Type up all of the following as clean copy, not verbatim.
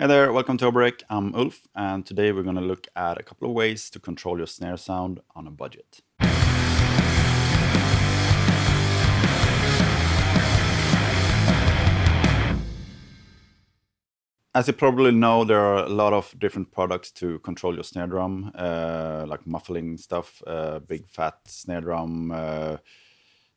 Hey there, welcome to HoboRec. I'm Ulf, and today we're going to look at a couple of ways to control your snare sound on a budget. As you probably know, there are a lot of different products to control your snare drum, like muffling stuff, big fat snare drum,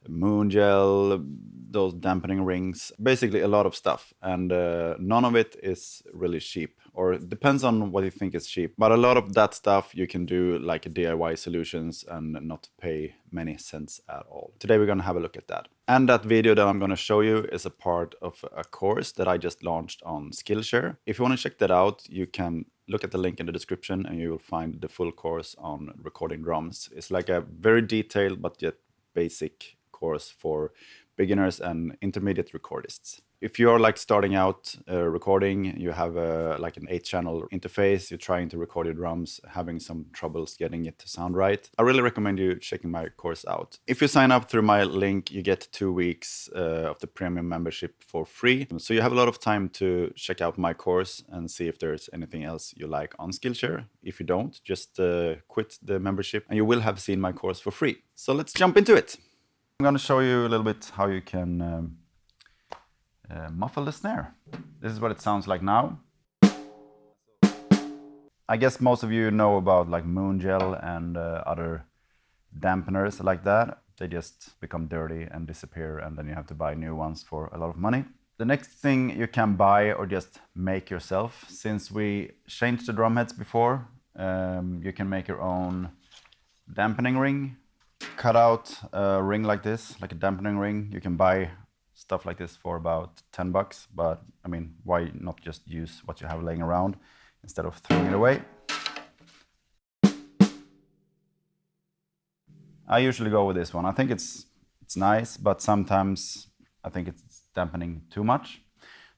moon gel, those dampening rings, basically a lot of stuff. And none of it is really cheap, or it depends on what you think is cheap. But a lot of that stuff you can do like a DIY solutions and not pay many cents at all. Today we're gonna have a look at that. And that video that I'm gonna show you is a part of a course that I just launched on Skillshare. If you wanna check that out, you can look at the link in the description and you will find the full course on recording drums. It's like a very detailed but yet basic course for beginners and intermediate recordists. If you're like starting out recording, you have like an 8-channel interface, you're trying to record your drums, having some troubles getting it to sound right, I really recommend you checking my course out. If you sign up through my link, you get 2 weeks of the premium membership for free. So you have a lot of time to check out my course and see if there's anything else you like on Skillshare. If you don't, just quit the membership and you will have seen my course for free. So let's jump into it. I'm going to show you a little bit how you can muffle the snare. This is what it sounds like now. I guess most of you know about like moon gel and other dampeners like that. They just become dirty and disappear, and then you have to buy new ones for a lot of money. The next thing you can buy or just make yourself, since we changed the drum heads before, you can make your own dampening ring. Cut out a ring like this, like a dampening ring. You can buy stuff like this for about 10 bucks, but I mean, why not just use what you have laying around instead of throwing it away? I usually go with this one. I think it's nice, but sometimes I think it's dampening too much.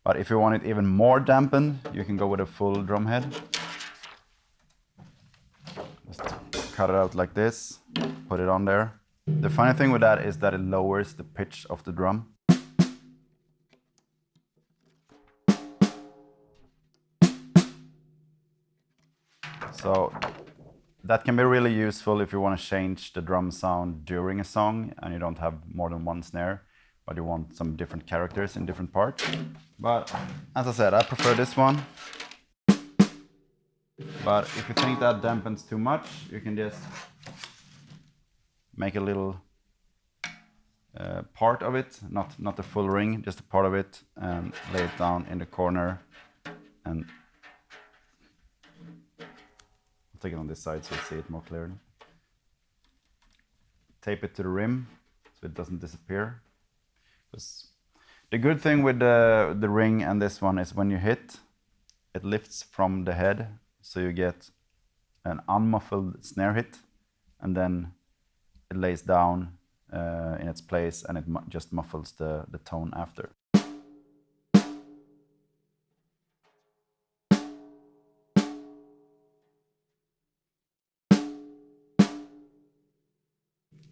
But if you want it even more dampened, you can go with a full drum head. Just cut it out like this, put it on there. The funny thing with that is that it lowers the pitch of the drum. So that can be really useful if you want to change the drum sound during a song and you don't have more than one snare, but you want some different characters in different parts. But as I said, I prefer this one. But if you think that dampens too much, you can just make a little part of it, not the full ring, just a part of it, and lay it down in the corner. And I'll take it on this side so you see it more clearly. Tape it to the rim so it doesn't disappear. Because the good thing with the ring and this one is when you hit, it lifts from the head, so you get an unmuffled snare hit, and then it lays down in its place and it just muffles the tone after.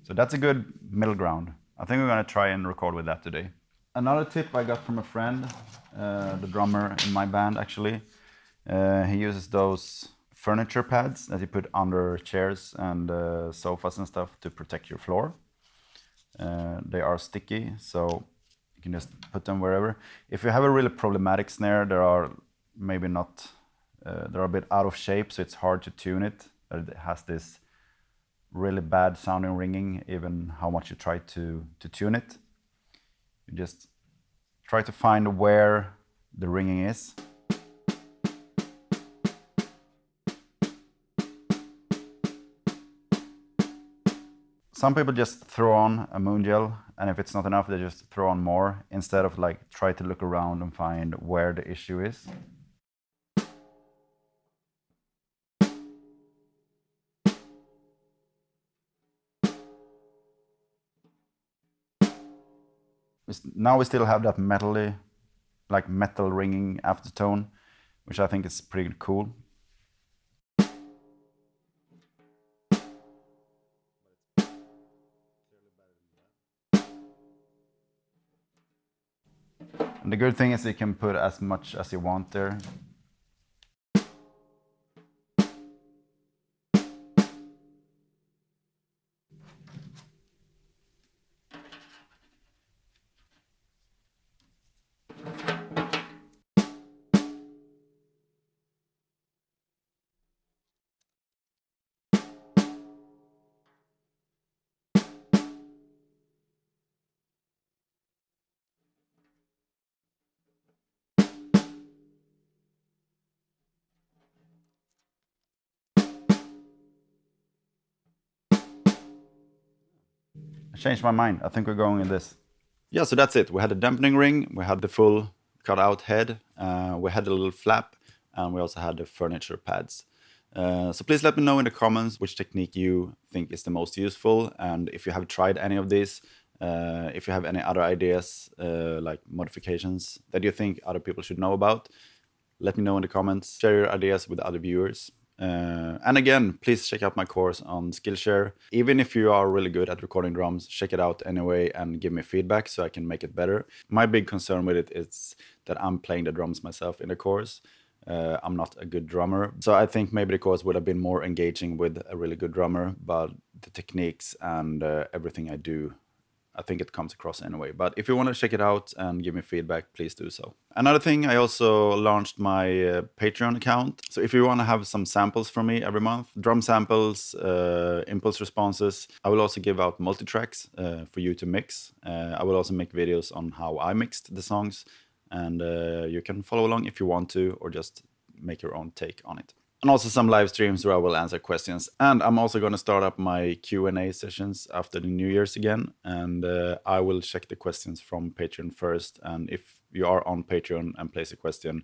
So that's a good middle ground. I think we're gonna try and record with that today. Another tip I got from a friend, the drummer in my band actually, he uses those furniture pads that you put under chairs and sofas and stuff to protect your floor. They are sticky, so you can just put them wherever. If you have a really problematic snare, there are maybe not, they're a bit out of shape, so it's hard to tune it. It has this really bad sounding ringing, even how much you try to tune it. You just try to find where the ringing is. Some people just throw on a moon gel, and if it's not enough, they just throw on more instead of like try to look around and find where the issue is. Now we still have that metally, like metal ringing aftertone, which I think is pretty cool. And the good thing is you can put as much as you want there. changed my mind. I think we're going in this. Yeah, so that's it. We had the dampening ring, we had the full cut-out head, we had a little flap, and we also had the furniture pads. So please let me know in the comments which technique you think is the most useful, and if you have tried any of these, if you have any other ideas, like modifications that you think other people should know about, let me know in the comments. Share your ideas with other viewers. And again, please check out my course on Skillshare. Even if you are really good at recording drums, check it out anyway and give me feedback so I can make it better. My big concern with it is that I'm playing the drums myself in the course. I'm not a good drummer. So I think maybe the course would have been more engaging with a really good drummer, but the techniques and everything I do, I think it comes across anyway. But if you want to check it out and give me feedback, please do so. Another thing, I also launched my Patreon account. So if you want to have some samples from me every month, drum samples, impulse responses, I will also give out multi-tracks for you to mix. I will also make videos on how I mixed the songs. And you can follow along if you want to, or just make your own take on it. And also some live streams where I will answer questions. And I'm also going to start up my Q&A sessions after the New Year's again. And I will check the questions from Patreon first. And if you are on Patreon and place a question,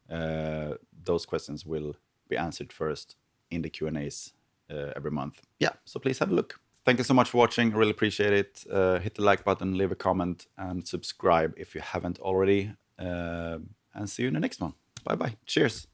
those questions will be answered first in the Q&As every month. Yeah, so please have a look. Thank you so much for watching. I really appreciate it. Hit the like button, leave a comment, and subscribe if you haven't already. And see you in the next one. Bye-bye. Cheers.